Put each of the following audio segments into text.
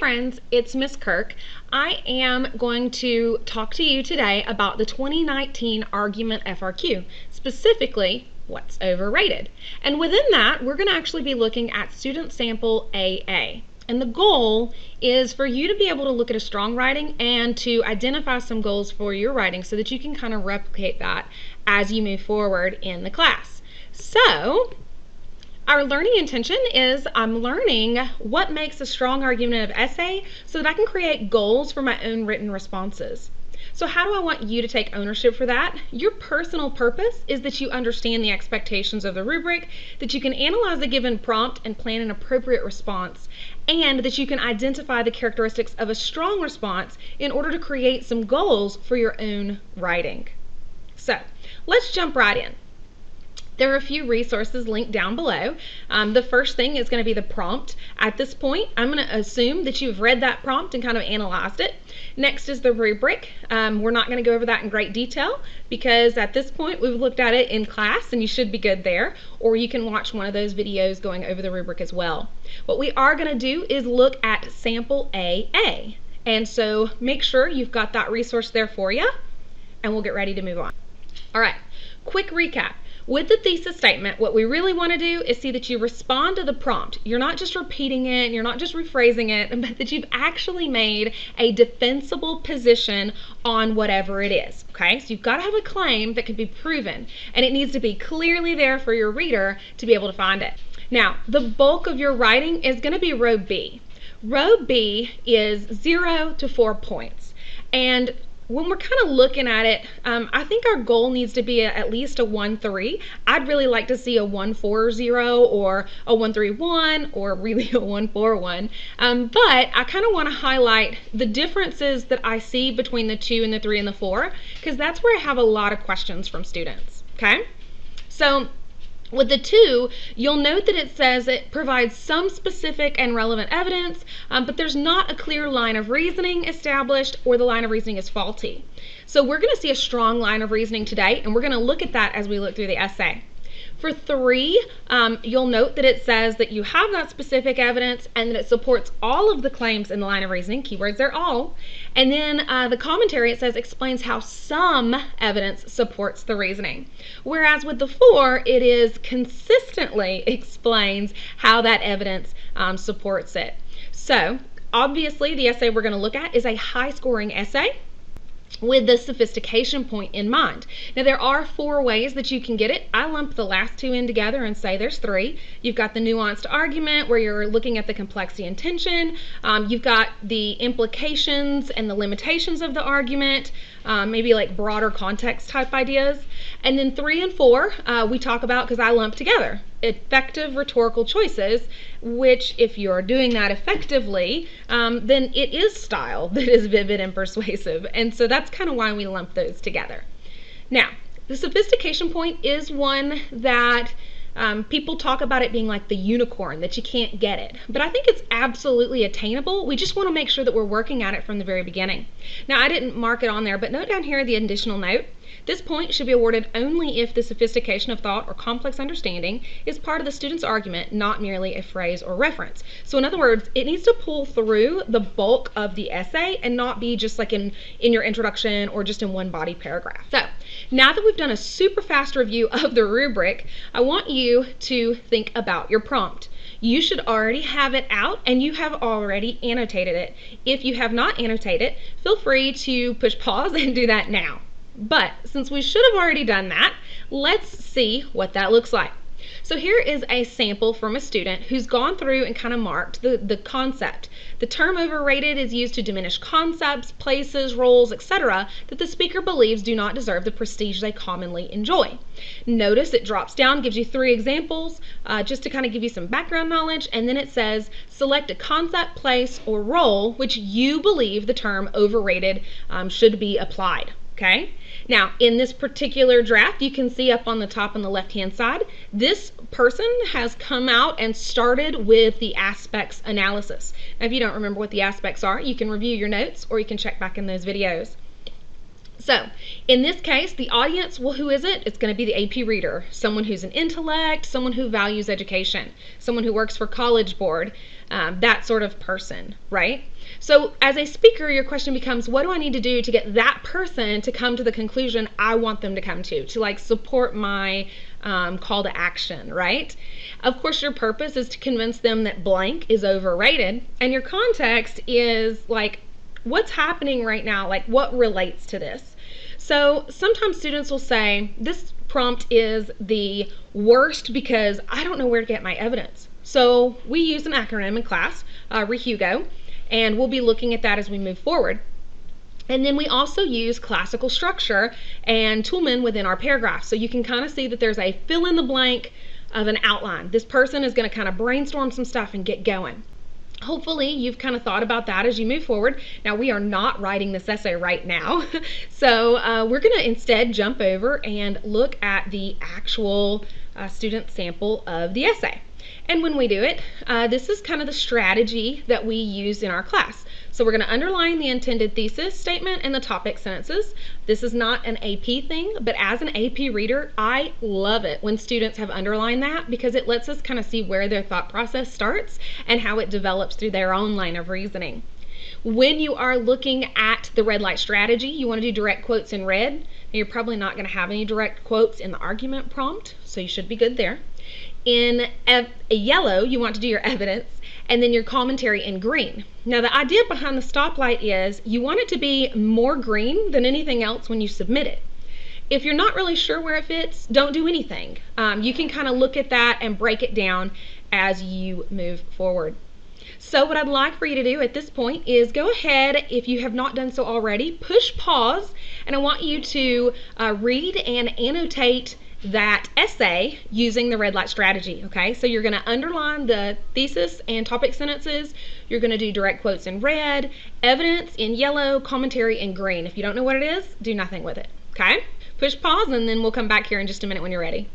friends, it's Miss Kirk. I am going to talk to you today about the 2019 argument FRQ, specifically what's overrated. And within that, we're going to actually be looking at student sample AA. And the goal is for you to be able to look at a strong writing and to identify some goals for your writing so that you can kind of replicate that as you move forward in the class. So, our learning intention is I'm learning what makes a strong argumentative essay so that I can create goals for my own written responses. So how do I want you to take ownership for that? Your personal purpose is that you understand the expectations of the rubric, that you can analyze the given prompt and plan an appropriate response, and that you can identify the characteristics of a strong response in order to create some goals for your own writing. So let's jump right in. There are a few resources linked down below. The first thing is going to be the prompt. At this point, I'm going to assume that you've read that prompt and kind of analyzed it. Next is the rubric. We're not going to go over that in great detail because at this point we've looked at it in class and you should be good there, or you can watch one of those videos going over the rubric as well. What we are going to do is look at sample AA. And so make sure you've got that resource there for you and we'll get ready to move on. All right, quick recap. With the thesis statement, what we really want to do is see that you respond to the prompt. You're not just repeating it, you're not just rephrasing it, but that you've actually made a defensible position on whatever it is, okay? So you've got to have a claim that can be proven, and it needs to be clearly there for your reader to be able to find it. Now, the bulk of your writing is going to be row B. Row B is 0 to 4 points, and when we're kind of looking at it, I think our goal needs to be at least a 1-3. I'd really like to see a 1-4-0 or a 1-3-1 or really a 1-4-1. But I kind of want to highlight the differences that I see between the 2 and the 3 and the 4 because that's where I have a lot of questions from students. Okay, so with the 2, you'll note that it says it provides some specific and relevant evidence, but there's not a clear line of reasoning established or the line of reasoning is faulty. So we're going to see a strong line of reasoning today, and we're going to look at that as we look through the essay. For 3, you'll note that it says that you have that specific evidence and that it supports all of the claims in the line of reasoning, keywords there all, and then the commentary it says explains how some evidence supports the reasoning. Whereas with the 4, it is consistently explains how that evidence supports it. So obviously the essay we're going to look at is a high scoring essay with the sophistication point in mind. Now there are 4 ways that you can get it. I lump the last 2 in together and say there's 3. You've got the nuanced argument where you're looking at the complexity and tension. You've got the implications and the limitations of the argument, maybe like broader context type ideas. And then 3 and 4 we talk about, because I lump together, effective rhetorical choices, which if you're doing that effectively, then it is style that is vivid and persuasive. And so that's kind of why we lump those together. Now, the sophistication point is one that people talk about it being like the unicorn, that you can't get it. But I think it's absolutely attainable. We just want to make sure that we're working at it from the very beginning. Now, I didn't mark it on there, but note down here the additional note. This point should be awarded only if the sophistication of thought or complex understanding is part of the student's argument, not merely a phrase or reference. So in other words, it needs to pull through the bulk of the essay and not be just like in your introduction or just in one body paragraph. So now that we've done a super fast review of the rubric, I want you to think about your prompt. You should already have it out and you have already annotated it. If you have not annotated it, feel free to push pause and do that now. But since we should have already done that, let's see what that looks like. So here is a sample from a student who's gone through and kind of marked the concept. The term overrated is used to diminish concepts, places, roles, etc. that the speaker believes do not deserve the prestige they commonly enjoy. Notice it drops down, gives you 3 examples just to kind of give you some background knowledge, and then it says select a concept, place, or role which you believe the term overrated should be applied. Okay, now in this particular draft, you can see up on the top on the left hand side, this person has come out and started with the aspects analysis. Now if you don't remember what the aspects are, you can review your notes or you can check back in those videos. So in this case, the audience, well, who is it? It's going to be the AP reader, someone who's an intellect, someone who values education, someone who works for College Board, that sort of person, right? So as a speaker, your question becomes, what do I need to do to get that person to come to the conclusion I want them to come to like support my call to action, right? Of course, your purpose is to convince them that blank is overrated, and your context is like, what's happening right now? Like, what relates to this? So sometimes students will say, this prompt is the worst because I don't know where to get my evidence. So we use an acronym in class, REHUGO, and we'll be looking at that as we move forward. And then we also use classical structure and Toolman within our paragraph. So you can kind of see that there's a fill in the blank of an outline. This person is going to kind of brainstorm some stuff and get going. Hopefully you've kind of thought about that as you move forward. Now, we are not writing this essay right now, so we're going to instead jump over and look at the actual student sample of the essay. And when we do it, this is kind of the strategy that we use in our class. So we're going to underline the intended thesis statement and the topic sentences. This is not an AP thing, but as an AP reader, I love it when students have underlined that because it lets us kind of see where their thought process starts and how it develops through their own line of reasoning. When you are looking at the red light strategy, you want to do direct quotes in red. Now, you're probably not going to have any direct quotes in the argument prompt, so you should be good there. In a yellow, you want to do your evidence, and then your commentary in green. Now, the idea behind the stoplight is you want it to be more green than anything else when you submit it. If you're not really sure where it fits, don't do anything. You can kind of look at that and break it down as you move forward. So what I'd like for you to do at this point is go ahead, if you have not done so already, push pause, and I want you to read and annotate that essay using the red light strategy, okay? So you're going to underline the thesis and topic sentences. You're going to do direct quotes in red, evidence in yellow, commentary in green. If you don't know what it is, do nothing with it, okay? Push pause, and then we'll come back here in just a minute when you're ready.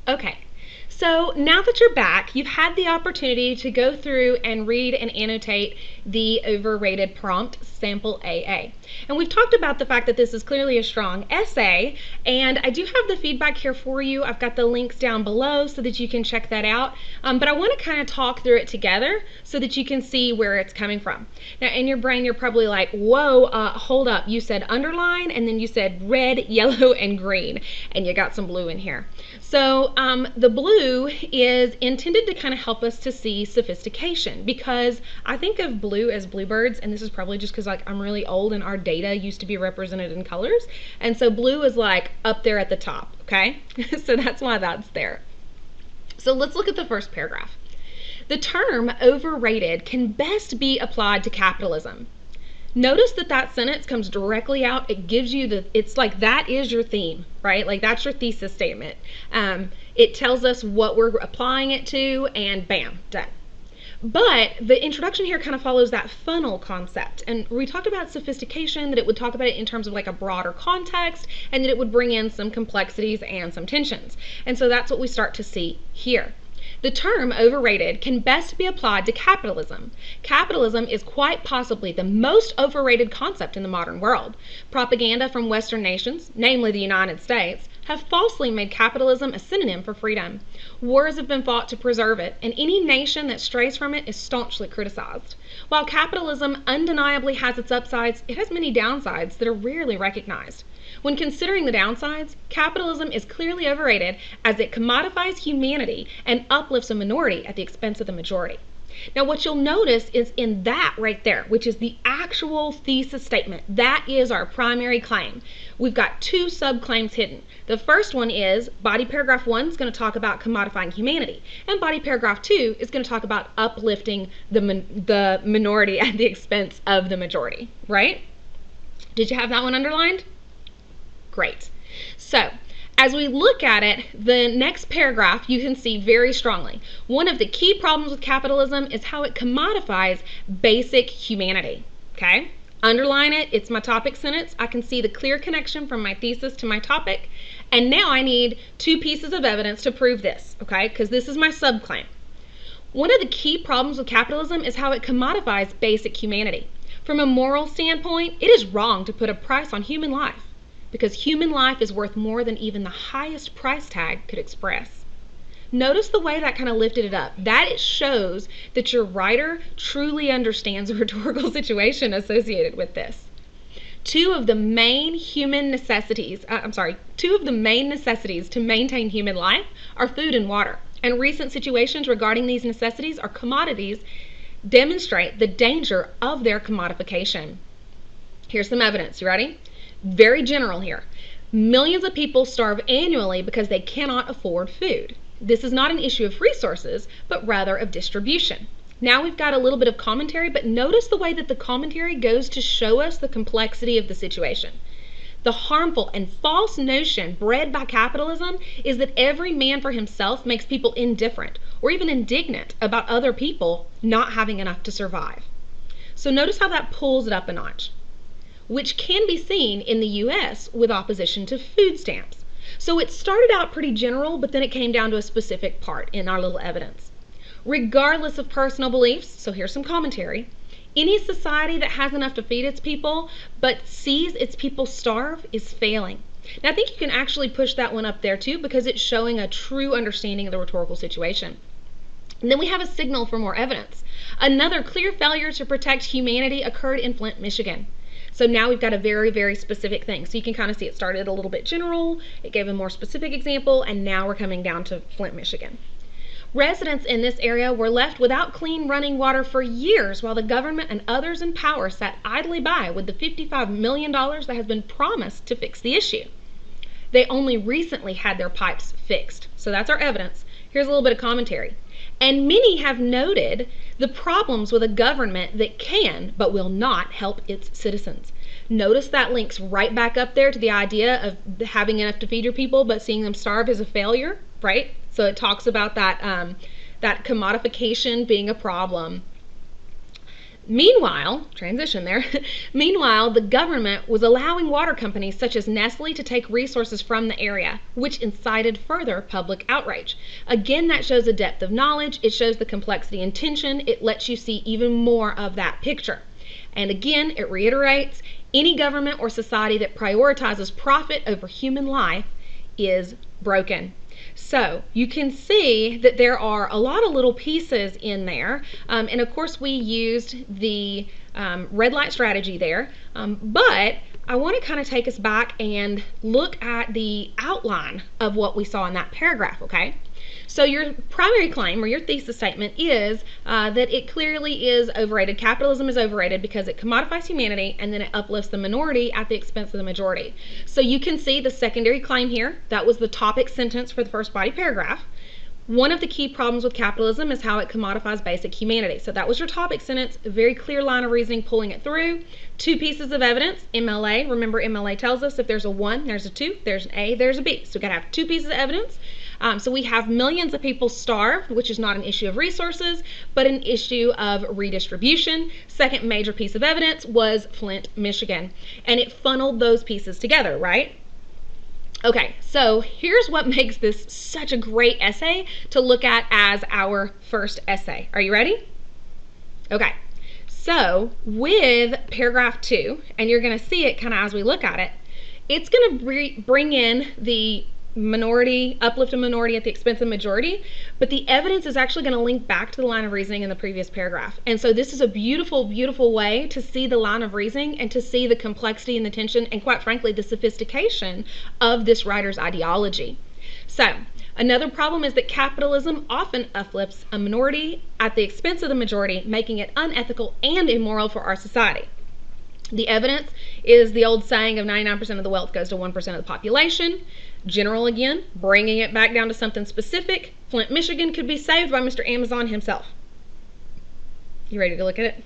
Okay, so now that you're back, you've had the opportunity to go through and read and annotate the overrated prompt sample AA. And we've talked about the fact that this is clearly a strong essay, and I do have the feedback here for you. I've got the links down below so that you can check that out, but I want to kind of talk through it together so that you can see where it's coming from. Now, in your brain, you're probably like, whoa, hold up, you said underline, and then you said red, yellow, and green, and you got some blue in here. So the blue is intended to kind of help us to see sophistication, because I think of blue as bluebirds, and this is probably just because like I'm really old and our data used to be represented in colors, and so blue is like up there at the top, okay? So that's why that's there. So let's look at the first paragraph. The term overrated can best be applied to capitalism. Notice that that sentence comes directly out. It gives you it's like that is your theme, right? Like that's your thesis statement. It tells us what we're applying it to, and bam, done. But the introduction here kind of follows that funnel concept. And we talked about sophistication, that it would talk about it in terms of like a broader context, and that it would bring in some complexities and some tensions. And so that's what we start to see here. The term overrated can best be applied to capitalism. Capitalism is quite possibly the most overrated concept in the modern world. Propaganda from Western nations, namely the United States, have falsely made capitalism a synonym for freedom. Wars have been fought to preserve it, and any nation that strays from it is staunchly criticized. While capitalism undeniably has its upsides, it has many downsides that are rarely recognized. When considering the downsides, capitalism is clearly overrated as it commodifies humanity and uplifts a minority at the expense of the majority. Now, what you'll notice is in that right there, which is the actual thesis statement, that is our primary claim. We've got two subclaims hidden. The first one is body paragraph 1 is going to talk about commodifying humanity, and body paragraph 2 is going to talk about uplifting the minority at the expense of the majority, right? Did you have that one underlined? Great. So, As we look at it, the next paragraph you can see very strongly. One of the key problems with capitalism is how it commodifies basic humanity. Okay? Underline it. It's my topic sentence. I can see the clear connection from my thesis to my topic. And now I need 2 pieces of evidence to prove this, okay? Because this is my subclaim. One of the key problems with capitalism is how it commodifies basic humanity. From a moral standpoint, it is wrong to put a price on human life because human life is worth more than even the highest price tag could express. Notice the way that kind of lifted it up. That it shows that your writer truly understands the rhetorical situation associated with this. Two of the main necessities to maintain human life are food and water. And recent situations regarding these necessities or commodities demonstrate the danger of their commodification. Here's some evidence. You ready? Very general here. Millions of people starve annually because they cannot afford food. This is not an issue of resources, but rather of distribution. Now we've got a little bit of commentary, but notice the way that the commentary goes to show us the complexity of the situation. The harmful and false notion bred by capitalism is that every man for himself makes people indifferent or even indignant about other people not having enough to survive. So notice how that pulls it up a notch, which can be seen in the US with opposition to food stamps. So it started out pretty general, but then it came down to a specific part in our little evidence. Regardless of personal beliefs, so here's some commentary, any society that has enough to feed its people but sees its people starve is failing. Now I think you can actually push that one up there too because it's showing a true understanding of the rhetorical situation. And then we have a signal for more evidence. Another clear failure to protect humanity occurred in Flint, Michigan. So now we've got a very, very specific thing. So you can kind of see it started a little bit general, it gave a more specific example, and now we're coming down to Flint, Michigan. Residents in this area were left without clean running water for years while the government and others in power sat idly by with the $55 million that has been promised to fix the issue. They only recently had their pipes fixed. So that's our evidence. Here's a little bit of commentary. And many have noted the problems with a government that can but will not help its citizens. Notice that links right back up there to the idea of having enough to feed your people but seeing them starve is a failure, right? So it talks about that commodification being a problem. Meanwhile, transition there, meanwhile, the government was allowing water companies such as Nestle to take resources from the area, which incited further public outrage. Again, that shows a depth of knowledge. It shows the complexity and tension. It lets you see even more of that picture. And again, it reiterates, any government or society that prioritizes profit over human life is broken. So you can see that there are a lot of little pieces in there, and of course we used the red light strategy there, but I want to kind of take us back and look at the outline of what we saw in that paragraph, okay? So your primary claim or your thesis statement is that it clearly is overrated. Capitalism is overrated because it commodifies humanity and then it uplifts the minority at the expense of the majority. So you can see the secondary claim here. That was the topic sentence for the first body paragraph. One of the key problems with capitalism is how it commodifies basic humanity. So that was your topic sentence, a very clear line of reasoning pulling it through. 2 pieces of evidence, MLA. Remember, MLA tells us if there's a 1, there's a 2, there's an A, there's a B. So we gotta have 2 pieces of evidence. So we have millions of people starved, which is not an issue of resources, but an issue of redistribution. Second major piece of evidence was Flint, Michigan. And it funneled those pieces together, right? Okay, so here's what makes this such a great essay to look at as our first essay. Are you ready? Okay, so with paragraph 2, and you're going to see it kind of as we look at it, it's going to bring in the minority, uplift a minority at the expense of majority, but the evidence is actually going to link back to the line of reasoning in the previous paragraph. And so this is a beautiful, beautiful way to see the line of reasoning and to see the complexity and the tension and quite frankly the sophistication of this writer's ideology. So another problem is that capitalism often uplifts a minority at the expense of the majority, making it unethical and immoral for our society. The evidence is the old saying of 99% of the wealth goes to 1% of the population. General again, bringing it back down to something specific. Flint, Michigan could be saved by Mr. Amazon himself. You ready to look at it?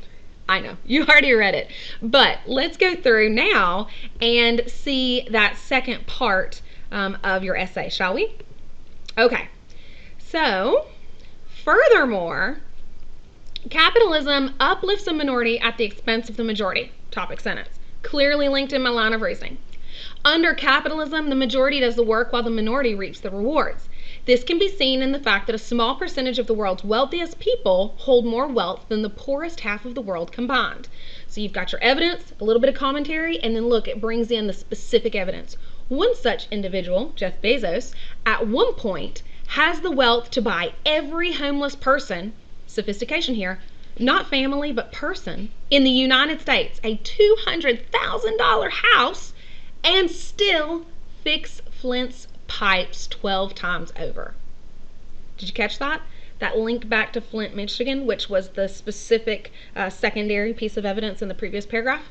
I know, you already read it. But let's go through now and see that second part of your essay, shall we? Okay, so furthermore, capitalism uplifts a minority at the expense of the majority. Topic sentence. Clearly linked in my line of reasoning. Under capitalism, the majority does the work while the minority reaps the rewards. This can be seen in the fact that a small percentage of the world's wealthiest people hold more wealth than the poorest half of the world combined. So you've got your evidence, a little bit of commentary, and then look, it brings in the specific evidence. One such individual, Jeff Bezos, at one point has the wealth to buy every homeless person, sophistication here, not family, but person, in the United States, a $200,000 house, and still fix Flint's pipes 12 times over. Did you catch that? That linked back to Flint, Michigan, which was the specific secondary piece of evidence in the previous paragraph.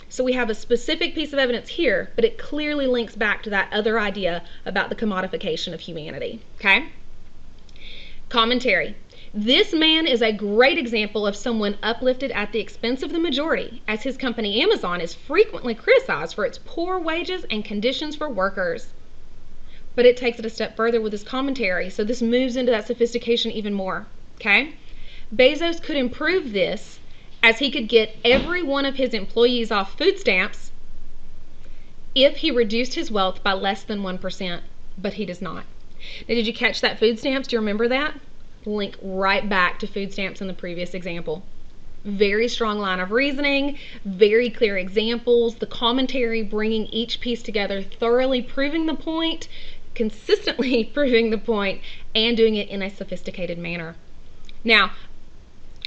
So we have a specific piece of evidence here, but it clearly links back to that other idea about the commodification of humanity. Okay? Commentary. This man is a great example of someone uplifted at the expense of the majority, as his company Amazon is frequently criticized for its poor wages and conditions for workers. But it takes it a step further with his commentary, so this moves into that sophistication even more. Okay? Bezos could improve this as he could get every one of his employees off food stamps if he reduced his wealth by less than 1%, but he does not. Now, did you catch that food stamps? Do you remember that? Link right back to food stamps in the previous example. Very strong line of reasoning, very clear examples, the commentary bringing each piece together, thoroughly proving the point, consistently proving the point, and doing it in a sophisticated manner. Now,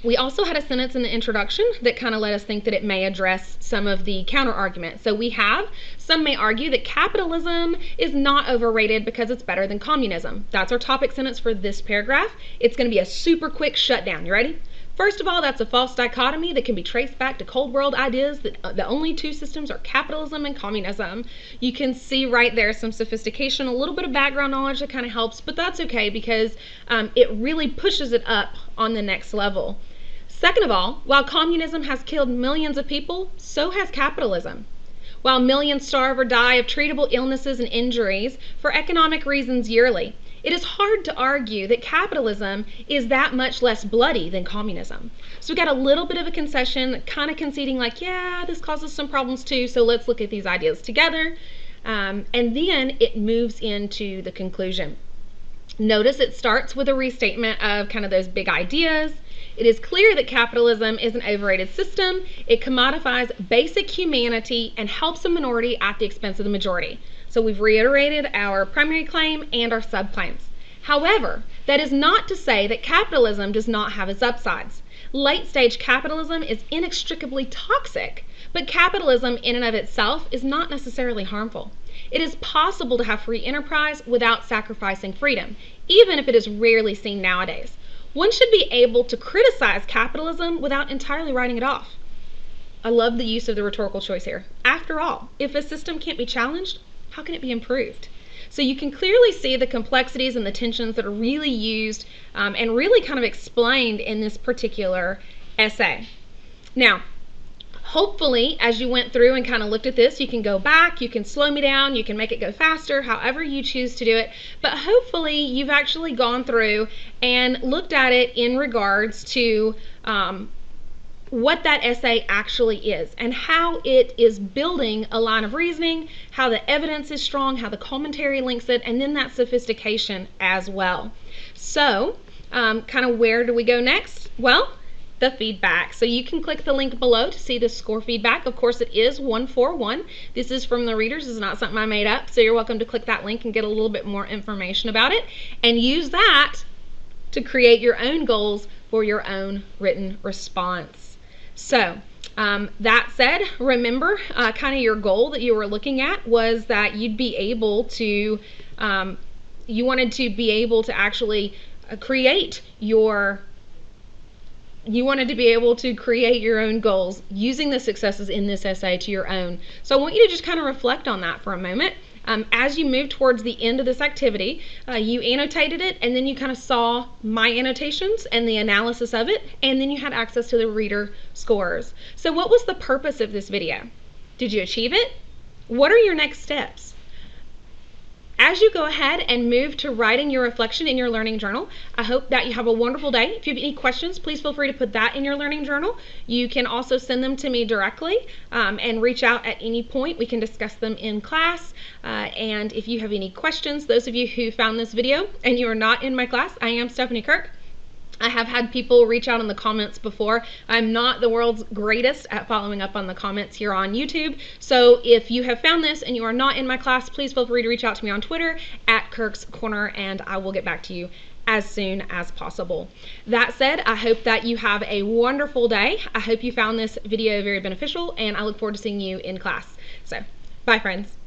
we also had a sentence in the introduction that kind of let us think that it may address some of the counter arguments. So we have, some may argue that capitalism is not overrated because it's better than communism. That's our topic sentence for this paragraph. It's going to be a super quick shutdown. You ready? First of all, that's a false dichotomy that can be traced back to Cold World ideas that the only two systems are capitalism and communism. You can see right there some sophistication, a little bit of background knowledge that kind of helps, but that's okay because it really pushes it up on the next level. Second of all, while communism has killed millions of people, so has capitalism. While millions starve or die of treatable illnesses and injuries for economic reasons yearly, it is hard to argue that capitalism is that much less bloody than communism. So we got a little bit of a concession, kind of conceding like, yeah, this causes some problems too, so let's look at these ideas together. And then it moves into the conclusion. Notice it starts with a restatement of kind of those big ideas. It is clear that capitalism is an overrated system. It commodifies basic humanity and helps a minority at the expense of the majority. So we've reiterated our primary claim and our subclaims. However, that is not to say that capitalism does not have its upsides. Late-stage capitalism is inextricably toxic, but capitalism in and of itself is not necessarily harmful. It is possible to have free enterprise without sacrificing freedom, even if it is rarely seen nowadays. One should be able to criticize capitalism without entirely writing it off. I love the use of the rhetorical choice here. After all, if a system can't be challenged, how can it be improved? So you can clearly see the complexities and the tensions that are really used and really kind of explained in this particular essay. Now, hopefully, as you went through and kind of looked at this, you can go back, you can slow me down, you can make it go faster, however you choose to do it. But hopefully, you've actually gone through and looked at it in regards to what that essay actually is and how it is building a line of reasoning, how the evidence is strong, how the commentary links it, and then that sophistication as well. So, kind of where do we go next? Well, the feedback. So you can click the link below to see the score feedback. Of course, it is 141. This is from the readers. This is not something I made up. So you're welcome to click that link and get a little bit more information about it and use that to create your own goals for your own written response. So that said, remember kind of your goal that you were looking at was that you'd be able to, you wanted to be able to actually create your own goals using the successes in this essay to your own. So I want you to just kind of reflect on that for a moment. As you move towards the end of this activity, you annotated it and then you kind of saw my annotations and the analysis of it, and then you had access to the reader scores. So what was the purpose of this video? Did you achieve it? What are your next steps? as you go ahead and move to writing your reflection in your learning journal, I hope that you have a wonderful day. If you have any questions, please feel free to put that in your learning journal. You can also send them to me directly and reach out at any point. We can discuss them in class. And if you have any questions, those of you who found this video and you are not in my class, I am Stephanie Kirk. I have had people reach out in the comments before. I'm not the world's greatest at following up on the comments here on YouTube. So if you have found this and you are not in my class, please feel free to reach out to me on Twitter at Kirk's Corner, and I will get back to you as soon as possible. That said, I hope that you have a wonderful day. I hope you found this video very beneficial, and I look forward to seeing you in class. So, bye friends.